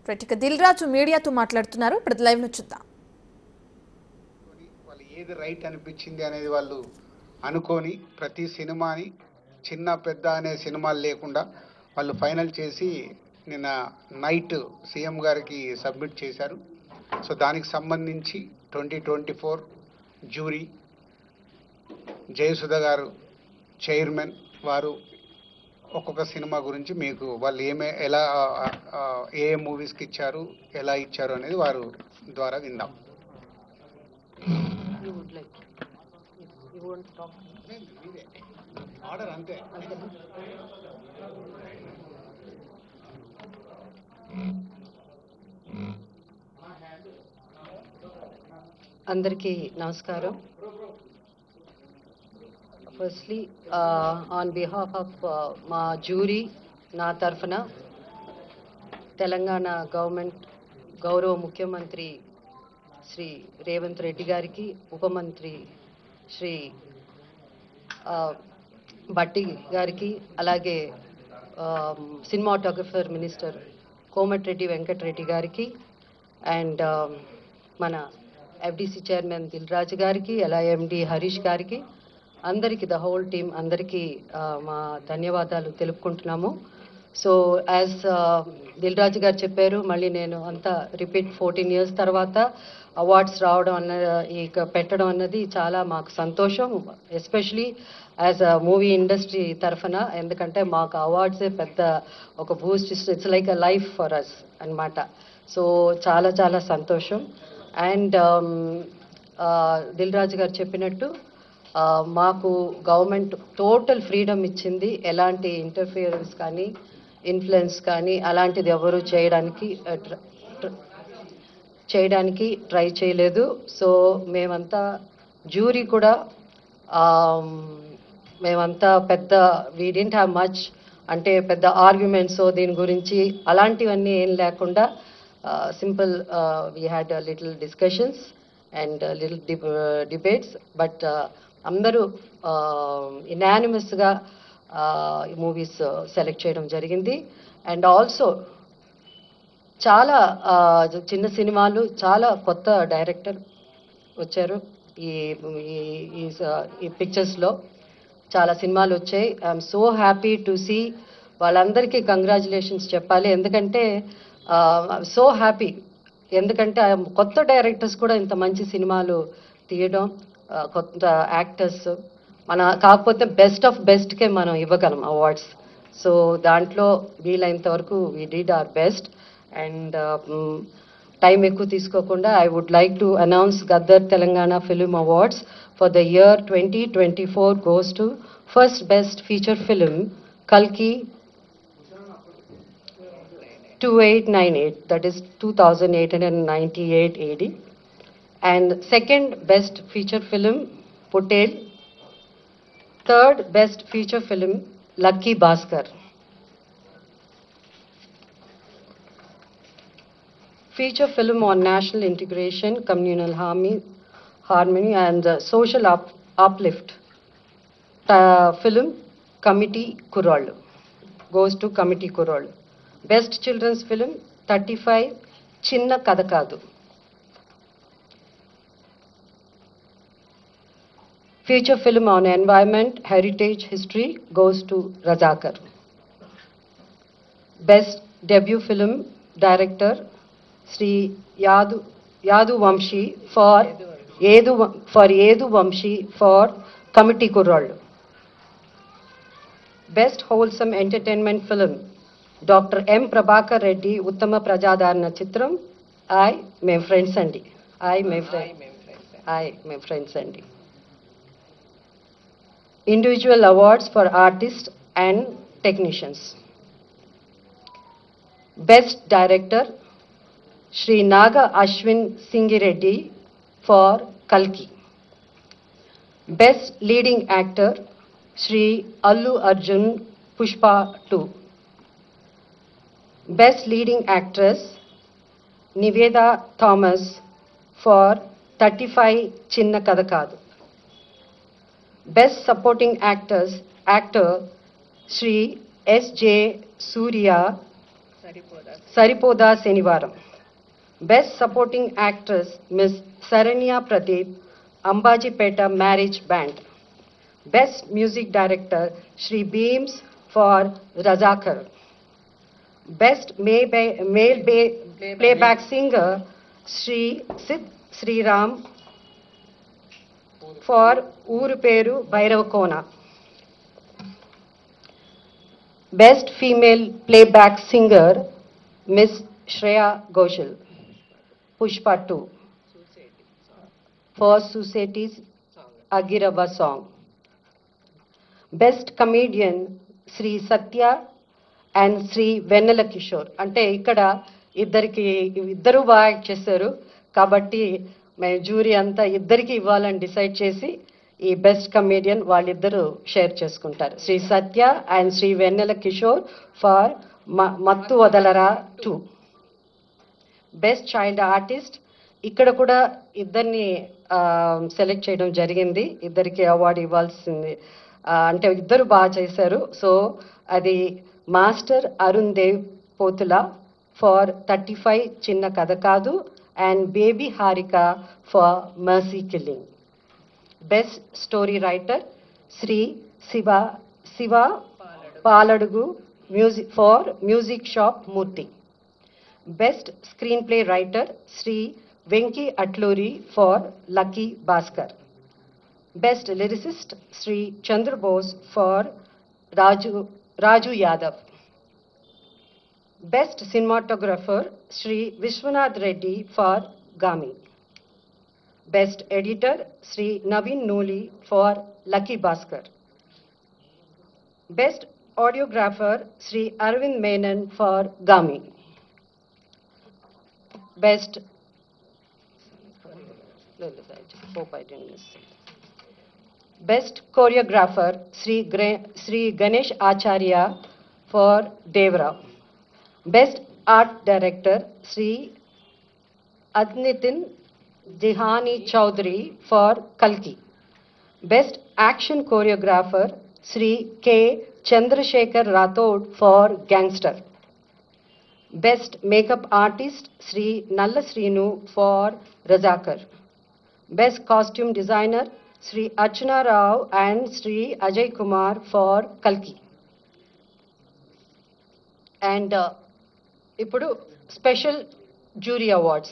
ప్రతిక దిల్ రాజు మీడియాతో మాట్లాడుతున్నారు. ఇప్పుడు లైవ్ ను చూద్దాం. వాళ్ళు ఏది రైట్ అనిపించింది అనేది వాళ్ళు అనుకొని ప్రతి సినిమాని చిన్న పెద్ద అనే సినిమాలు లేకుండా వాళ్ళు ఫైనల్ చేసి నిన్న నైట్ సీఎం గారికి సబ్మిట్ చేశారు. సో దానికి సంబంధించి 2024 జ్యూరీ జయసుధ గారు చైర్మన్ వారు ఒక్కొక్క సినిమా గురించి మీకు వాళ్ళు ఎలా ఏ మూవీస్కి ఇచ్చారు, ఎలా ఇచ్చారు అనేది వారు ద్వారా విందాం. ఆర్డర్ అంతే. అందరికీ నమస్కారం. ఫస్ట్లీ ఆన్ బిహాఫ్ ఆఫ్ మా జ్యూరీ నా తరఫున తెలంగాణ గవర్నమెంట్ గౌరవ ముఖ్యమంత్రి శ్రీ రేవంత్ రెడ్డి గారికి, ఉప మంత్రి శ్రీ భట్టి గారికి, అలాగే సినిమాటోగ్రఫర్ మినిస్టర్ కోమటిరెడ్డి వెంకటరెడ్డి గారికి అండ్ మన ఎఫ్డిసి చైర్మన్ దిల్ రాజు గారికి, అలాగే ఎండి హరీష్ గారికి, అందరికీ ద హోల్ టీమ్ అందరికీ మా ధన్యవాదాలు తెలుపుకుంటున్నాము. సో యాజ్ దిల్ రాజు గారు చెప్పారు, మళ్ళీ నేను అంతా రిపీట్ 14 years తర్వాత అవార్డ్స్ రావడం పెట్టడం అన్నది చాలా మాకు సంతోషం, especially as a movie industry తరఫున. ఎందుకంటే మాకు అవార్డ్సే పెద్ద ఒక boost, it's like a life for us అన్నమాట. సో చాలా చాలా సంతోషం. అండ్ దిల్ రాజు గారు చెప్పినట్టు మాకు గవర్నమెంట్ టోటల్ ఫ్రీడమ్ ఇచ్చింది, ఎలాంటి ఇంటర్ఫియరెన్స్ కానీ ఇన్ఫ్లుయెన్స్ కానీ అలాంటిది ఎవరు చేయడానికి ట్రై చేయలేదు. సో మేమంతా జ్యూరీ కూడా మేమంతా పెద్ద వీ డింట్ హ్యావ్ మచ్, అంటే పెద్ద ఆర్గ్యుమెంట్స్ దీని గురించి అలాంటివన్నీ ఏం లేకుండా simple we had little discussions and little debates. But అందరూ ఇనానిమస్గా మూవీస్ సెలెక్ట్ చేయడం జరిగింది. అండ్ ఆల్సో చాలా చిన్న సినిమాలు, చాలా కొత్త డైరెక్టర్ వచ్చారు ఈ పిక్చర్స్లో. చాలా సినిమాలు వచ్చాయి. I'm so happy to see. వాళ్ళందరికీ కంగ్రాచులేషన్స్ చెప్పాలి, ఎందుకంటే సో హ్యాపీ. ఎందుకంటే కొత్త డైరెక్టర్స్ కూడా ఇంత మంచి సినిమాలు తీయడం, కొత్త యాక్టర్స్ కాకపోతే బెస్ట్ ఆఫ్ బెస్ట్కే మనం ఇవ్వగలం అవార్డ్స్. సో దాంట్లో వీలైనంత వరకు we did our best. And time ఎక్కువ తీసుకోకుండా I would like to announce Gaddar Telangana film awards for the year 2024 goes to first best feature film Kalki 2898, that is 2898 AD, and second best feature film Patel, third best feature film Lucky Bhaskar. Feature film on national integration, communal harmony and social uplift. Film Committee Kurol goes to Committee Kurol. Best children's film 35 Chinna Kadakadu. Feature film on environment, heritage, history goes to Razakar. Best debut film director Sri Yadu Vamshi for Yedu Vamshi for Committee Kurol. Best wholesome entertainment film Dr. M. Prabhakar Reddy Uttama Prajadarana Chitram I my friends andi. Individual awards for artists and technicians. Best director Shri Naga Ashwin Singireddy for Kalki. Best leading actor Shri Allu Arjun Pushpa 2. Best leading actress Niveda Thomas for 35 Chinna Kadakadu. Best supporting actor Shri S.J. Surya Saripoda Senivaram. Best Supporting Actress Miss Saranya Pradeep, Ambajipeta Marriage Band. Best Music Director Shri Beams for Razakar. Best Male Playback Singer Shri Sid Sri Ram for Uruperu Bairavakona. Best Female Playback Singer Miss Shreya Ghoshal. Pushpa 2 for Society's Agirava song. Best Comedian Sri Satya and Sri Vennela Kishore. అంటే ఇక్కడ ఇద్దరు బాగా act చేశారు కాబట్టి మేము jury అంతా ఇద్దరికి ఇవ్వాలని డిసైడ్ చేసి ఈ బెస్ట్ కమేడియన్ వాళ్ళిద్దరూ షేర్ చేసుకుంటారు. Shri Satya and Shri Vennela Kishore for Mathu Vadalara 2. Best child artist ఇక్కడ కూడా ఇద్దరిని సెలెక్ట్ చేయడం జరిగింది. ఇద్దరికి అవార్డు ఇవ్వాల్సింది అంటే ఇద్దరు బాగా చేశారు. సో అది master Arun Dev Pothula for 35 Chinna Katha Kaadu and baby Harika for mercy killing. Best story writer Sri Siva Paladugu music for music shop Murthy. Best screenplay writer Sri Venky Atluri for lucky Bhaskar. Best lyricist Sri Chandra Bose for Raju Yadav. Best cinematographer Sri Vishwanath Reddy for Gami. Best editor Sri Naveen Noli for Lucky Bhaskar. Best audiographer Sri Arvind Menon for Gami. Best hope I didn't miss it. Best choreographer Sri Ganesh Acharya for Devra. Best art director Sri Adnitin Dihani Chaudhary for Kalki. Best action choreographer Sri K Chandrasekhar Rathod for Gangster. Best makeup artist Sri Nalla Srinu for Razakar. Best costume designer Sri Archana Rao and Sri Ajay Kumar for Kalki. And ఇప్పుడు special jury awards.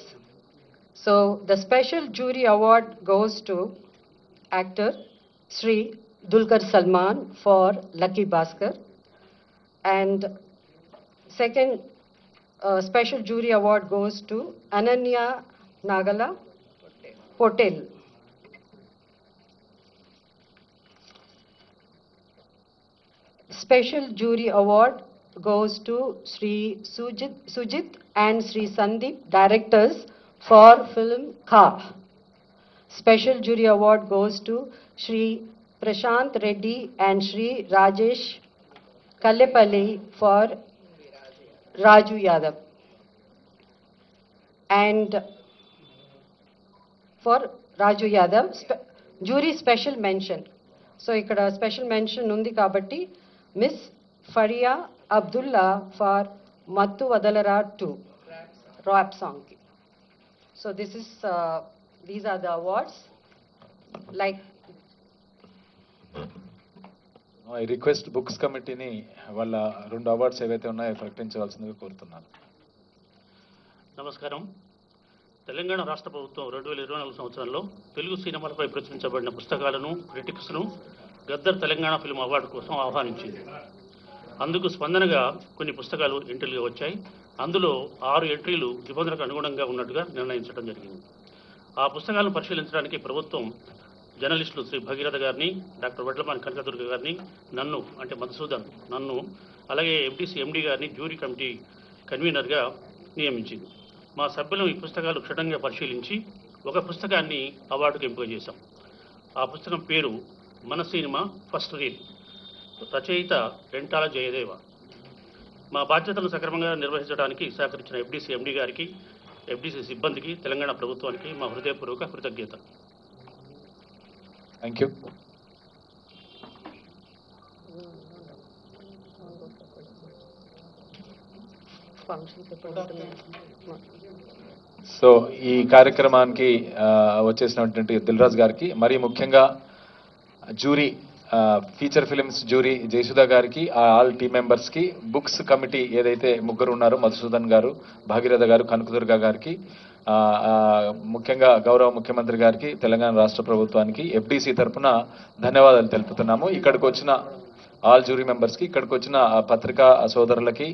So the special jury award goes to actor Sri Dulquer Salman for Lucky Bhaskar. And second special jury award goes to Ananya Nagala Potel. Special jury award goes to Sri Sujit and Sri Sandeep, directors for film Kha. Special jury award goes to Sri Prashant Reddy and Sri Rajesh Kallepalli for Raju Yadav. And for Raju Yadav, jury special mention. So ikkada special mention undi kabatti Miss Faria Abdullah for Mattu Vadalara 2 rap song. So this is these are the awards. Like I request books committee ni వాళ్ళ 2 awards ఏవైతే ఉన్నాయో ప్రకటించవలసిందిగా కోరుతున్నాను. నమస్కారం. తెలంగాణ రాష్ట్ర ప్రభుత్వం 2024 సంవత్సరంలో తెలుగు సినిమాలపై ప్రచురించబడిన పుస్తకాలను క్రిటిక్స్ను గద్దర్ తెలంగాణ ఫిల్మ్ అవార్డు కోసం ఆహ్వానించింది. అందుకు స్పందనగా కొన్ని పుస్తకాలు ఎంట్రీలుగా వచ్చాయి. అందులో 6 ఎంట్రీలు నిబంధనలకు అనుగుణంగా ఉన్నట్టుగా నిర్ణయించడం జరిగింది. ఆ పుస్తకాలను పరిశీలించడానికి ప్రభుత్వం జర్నలిస్టులు శ్రీ భగీరథ గారిని, డాక్టర్ వడ్లమాని కనకదుర్గ గారిని, నన్ను అంటే మధుసూదన్ నన్ను, అలాగే ఎంటీసీ ఎండీ గారిని జ్యూరీ కమిటీ కన్వీనర్గా నియమించింది. మా సభ్యులు ఈ పుస్తకాలు క్షుణ్ణంగా పరిశీలించి ఒక పుస్తకాన్ని అవార్డుకు ఎంపిక చేశాం. ఆ పుస్తకం పేరు మన సినిమా ఫస్ట్ రీల్, రచయిత రెంటాల జయదేవ. మా బాధ్యతలను సక్రమంగా నిర్వహించడానికి సహకరించిన ఎఫ్డీసీ ఎండీ గారికి, ఎఫ్డీసీ సిబ్బందికి, తెలంగాణ ప్రభుత్వానికి మా హృదయపూర్వక కృతజ్ఞత. Thank you. ఫంక్షన్స్ ఎప్పుడు ఉంటుంది? సో ఈ కార్యక్రమానికి వచ్చేసినటువంటి దిల్ రాజు గారికి, మరీ ముఖ్యంగా jury, feature films jury Jayasudha గారికి, ఆల్ టీమ్ మెంబర్స్కి, బుక్స్ కమిటీ ఏదైతే ముగ్గురు ఉన్నారో మధుసూదన్ గారు, భాగీరథ గారు, కనకదుర్గ గారికి, ముఖ్యంగా గౌరవ ముఖ్యమంత్రి గారికి, తెలంగాణ రాష్ట్ర ప్రభుత్వానికి ఎఫ్డిసి తరఫున ధన్యవాదాలు తెలుపుతున్నాము. ఇక్కడికి వచ్చిన ఆల్ జ్యూరీ మెంబర్స్కి, ఇక్కడికి వచ్చిన పత్రికా సోదరులకి,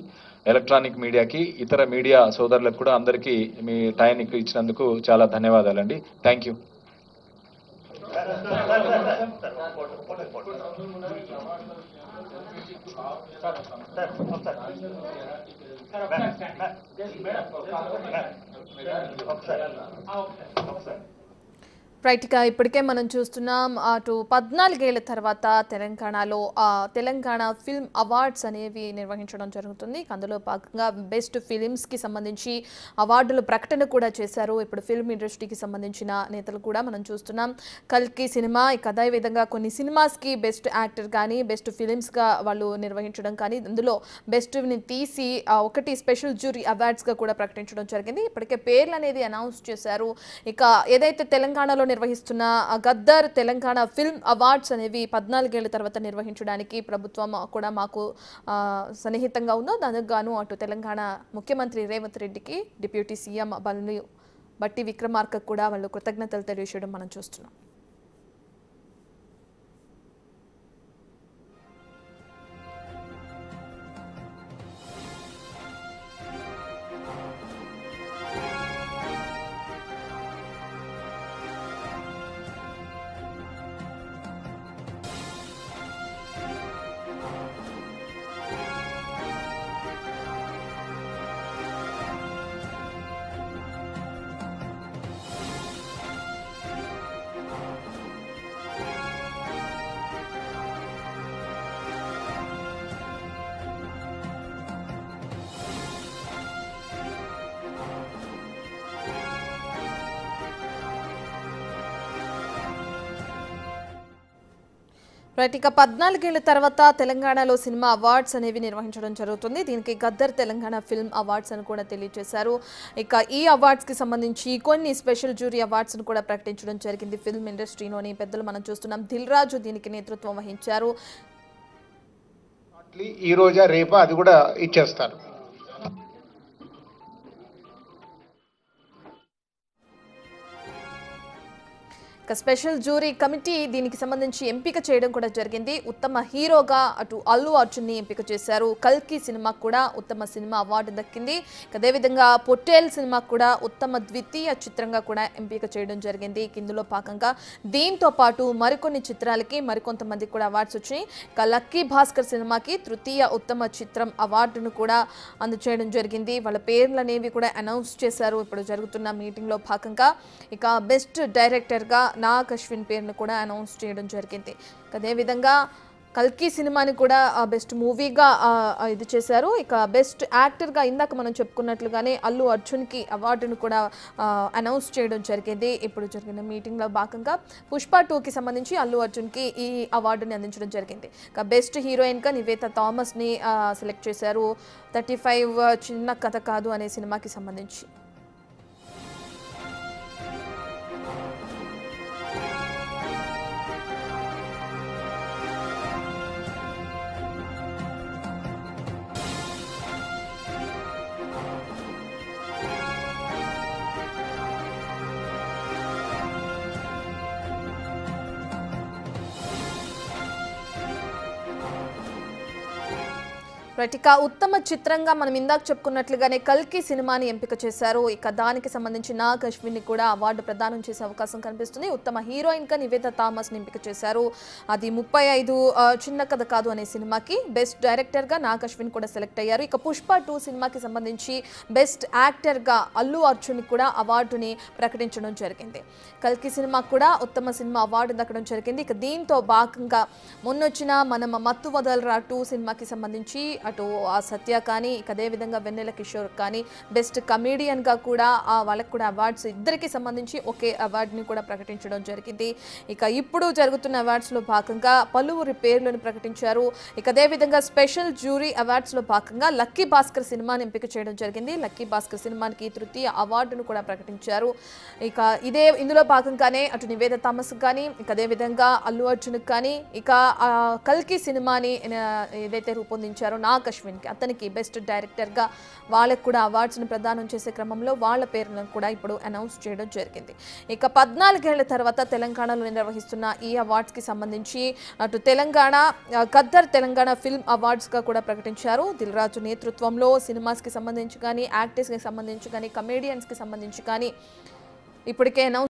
ఎలక్ట్రానిక్ మీడియాకి, ఇతర మీడియా సోదరులకు కూడా అందరికీ మీ టైం ఇచ్చినందుకు చాలా ధన్యవాదాలండి. Thank you. రైట్గా ఇప్పటికే మనం చూస్తున్నాం అటు 14 ఏళ్ల తర్వాత తెలంగాణలో తెలంగాణ ఫిల్మ్ అవార్డ్స్ అనేవి నిర్వహించడం జరుగుతుంది. అందులో భాగంగా బెస్ట్ ఫిలిమ్స్కి సంబంధించి అవార్డుల ప్రకటన కూడా చేశారు. ఇప్పుడు ఫిల్మ్ ఇండస్ట్రీకి సంబంధించిన నేతలు కూడా మనం చూస్తున్నాం. కల్కి సినిమా, ఇక అదేవిధంగా కొన్ని సినిమాస్కి బెస్ట్ యాక్టర్ కానీ బెస్ట్ ఫిలిమ్స్గా వాళ్ళు నిర్వహించడం కానీ, అందులో బెస్ట్ని తీసి ఒకటి స్పెషల్ జ్యూరీ అవార్డ్స్గా కూడా ప్రకటించడం జరిగింది. ఇప్పటికే పేర్లు అనేది అనౌన్స్ చేశారు. ఇక ఏదైతే తెలంగాణలో నిర్వహిస్తున్న గద్దర్ తెలంగాణ ఫిల్మ్ అవార్డ్స్ అనేవి 14 ఏళ్ల తర్వాత నిర్వహించడానికి ప్రభుత్వం కూడా మాకు సన్నిహితంగా ఉందో, దానికి గాను అటు తెలంగాణ ముఖ్యమంత్రి రేవంత్ రెడ్డికి, డిప్యూటీ సీఎం బట్టి విక్రమార్క కూడా వాళ్ళు కృతజ్ఞతలు తెలియజేయడం మనం చూస్తున్నాం. రైట్, ఇక 14 ఏళ్ల తర్వాత తెలంగాణలో సినిమా అవార్డ్స్ అనేవి నిర్వహించడం జరుగుతుంది. దీనికి గద్దర్ తెలంగాణ ఫిల్మ్ అవార్డ్స్ అని కూడా తెలియజేశారు. ఇక ఈ అవార్డ్స్కి సంబంధించి కొన్ని స్పెషల్ జ్యూరీ అవార్డ్స్ను కూడా ప్రకటించడం జరిగింది. ఫిల్మ్ ఇండస్ట్రీలోని పెద్దలు మనం చూస్తున్నాం. దిల్ రాజు దీనికి నేతృత్వం వహించారు. ఈ రోజా రేపా అది కూడా ఇచ్చేస్తారు. స్పెషల్ జ్యూరీ కమిటీ దీనికి సంబంధించి ఎంపిక చేయడం కూడా జరిగింది. ఉత్తమ హీరోగా అటు అల్లు అర్జున్ని ఎంపిక చేశారు. కల్కి సినిమాకు కూడా ఉత్తమ సినిమా అవార్డు దక్కింది. అదేవిధంగా పొట్టేల్ సినిమాకు కూడా ఉత్తమ ద్వితీయ చిత్రంగా కూడా ఎంపిక చేయడం జరిగింది. ఇందులో భాగంగా దీంతో పాటు మరికొన్ని చిత్రాలకి మరికొంతమందికి కూడా అవార్డ్స్ వచ్చాయి. ఇక లక్కీ భాస్కర్ సినిమాకి తృతీయ ఉత్తమ చిత్రం అవార్డును కూడా అందజేయడం జరిగింది. వాళ్ళ పేర్లు అనేవి కూడా అనౌన్స్ చేశారు ఇప్పుడు జరుగుతున్న మీటింగ్లో భాగంగా. ఇక బెస్ట్ డైరెక్టర్గా నాగ్ అశ్విన్ పేరును కూడా అనౌన్స్ చేయడం జరిగింది. అదేవిధంగా కల్కి సినిమాని కూడా బెస్ట్ మూవీగా ఇది చేశారు. ఇక బెస్ట్ యాక్టర్గా ఇందాక మనం చెప్పుకున్నట్లుగానే అల్లు అర్జున్కి అవార్డును కూడా అనౌన్స్ చేయడం జరిగింది. ఇప్పుడు జరిగిన మీటింగ్లో భాగంగా పుష్ప 2కి సంబంధించి అల్లు అర్జున్కి ఈ అవార్డుని అందించడం జరిగింది. ఇక బెస్ట్ హీరోయిన్గా నివేతా థామస్ని సెలెక్ట్ చేశారు. 35 చిన్న కథ కాదు అనే సినిమాకి సంబంధించి. రైట్, ఇక ఉత్తమ చిత్రంగా మనం ఇందాక చెప్పుకున్నట్లుగానే కల్కి సినిమాని ఎంపిక చేశారు. ఇక దానికి సంబంధించి నాగ్ అశ్విన్ని కూడా అవార్డు ప్రదానం చేసే అవకాశం కనిపిస్తుంది. ఉత్తమ హీరోయిన్గా నివేతా థామస్ని ఎంపిక చేశారు. అది 35 చిన్న కథ కాదు అనే సినిమాకి. బెస్ట్ డైరెక్టర్గా నాగ్ అశ్విన్ కూడా సెలెక్ట్ అయ్యారు. ఇక పుష్ప 2 సినిమాకి సంబంధించి బెస్ట్ యాక్టర్గా అల్లు అర్జున్ కూడా అవార్డుని ప్రకటించడం జరిగింది. కల్కి సినిమాకు కూడా ఉత్తమ సినిమా అవార్డు దక్కడం జరిగింది. ఇక దీంతో భాగంగా మొన్నొచ్చిన మనం మత్తు వదలరా 2 సినిమాకి సంబంధించి అటు ఆ సత్య కానీ ఇక అదేవిధంగా వెన్నెల కిషోర్ కానీ బెస్ట్ కమీడియన్గా కూడా వాళ్ళకు కూడా అవార్డ్స్ ఇద్దరికి సంబంధించి ఒకే అవార్డుని కూడా ప్రకటించడం జరిగింది. ఇక ఇప్పుడు జరుగుతున్న అవార్డ్స్లో భాగంగా పలువురి పేర్లను ప్రకటించారు. ఇక అదేవిధంగా స్పెషల్ జ్యూరీ అవార్డ్స్లో భాగంగా లక్కీ భాస్కర్ సినిమాని ఎంపిక చేయడం జరిగింది. లక్కీ భాస్కర్ సినిమానికి తృతీయ అవార్డును కూడా ప్రకటించారు. ఇక ఇందులో భాగంగానే అటు నివేద థామస్ కానీ ఇక అదేవిధంగా అల్లు అర్జున్కి కానీ ఇక కల్కి సినిమాని ఏదైతే రూపొందించారో నాగ్ అశ్విన్కి అతనికి బెస్ట్ డైరెక్టర్గా వాళ్ళకు కూడా అవార్డ్స్ను ప్రదానం చేసే క్రమంలో వాళ్ళ పేర్లను కూడా ఇప్పుడు అనౌన్స్ చేయడం జరిగింది. ఇక 14 ఏళ్ల తర్వాత తెలంగాణలో నిర్వహిస్తున్న ఈ అవార్డ్స్కి సంబంధించి అటు తెలంగాణ గద్దర్ తెలంగాణ ఫిల్మ్ అవార్డ్స్గా కూడా ప్రకటించారు. దిల్ రాజు నేతృత్వంలో సినిమాస్కి సంబంధించి కానీ యాక్టర్స్కి సంబంధించి కానీ కమేడియన్స్కి సంబంధించి కానీ ఇప్పటికే అనౌన్స్